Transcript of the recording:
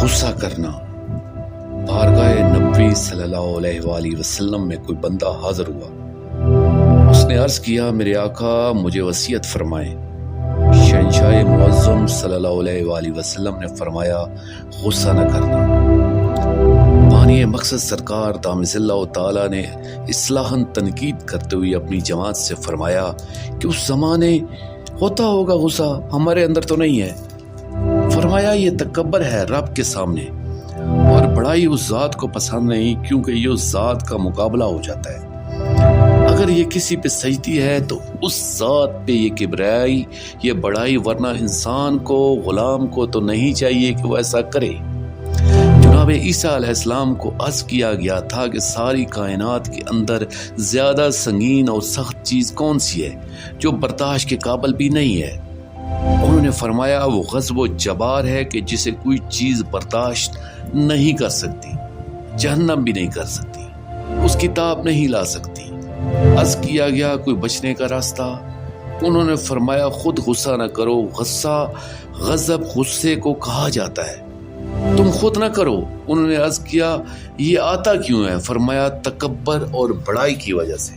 غصہ کرنا۔ بارگاہ نبی صلی اللہ علیہ وآلہ وسلم میں کوئی بندہ حاضر ہوا۔ اس نے عرض کیا، میرے آقا مجھے وصیت فرمائیں۔ شہنشاہ معظم صلی اللہ علیہ وآلہ وسلم نے فرمایا، غصہ نہ کرنا۔ بانی مقصد سرکار دامت اللہ تعالیٰ نے اصلاحاً تنقید کرتے ہوئے اپنی جماعت سے فرمایا کہ اس زمانے ہوتا ہوگا غصہ، ہمارے اندر تو نہیں ہے۔ فرمایا یہ تکبر ہے رب کے سامنے، اور بڑائی اس ذات کو پسند نہیں، کیونکہ یہ اس ذات کا مقابلہ ہو جاتا ہے۔ اگر یہ کسی پہ سجدی ہے تو اس ذات پہ یہ کبریائی، یہ بڑائی، ورنہ انسان کو، غلام کو تو نہیں چاہیے کہ وہ ایسا کرے۔ جناب عیسیٰ علیہ السلام کو عرض کیا گیا تھا کہ ساری کائنات کے اندر زیادہ سنگین اور سخت چیز کون سی ہے جو برداشت کے قابل بھی نہیں ہے؟ انہوں نے فرمایا وہ غضب و جبار ہے کہ جسے کوئی چیز برداشت نہیں کر سکتی، جہنم بھی نہیں کر سکتی، اس کی تاب نہیں لا سکتی۔ عرض کیا گیا کوئی بچنے کا راستہ؟ انہوں نے فرمایا خود غصہ نہ کرو، غضب غصے کو کہا جاتا ہے، تم خود نہ کرو۔ انہوں نے عرض کیا یہ آتا کیوں ہے؟ فرمایا تکبر اور بڑائی کی وجہ سے۔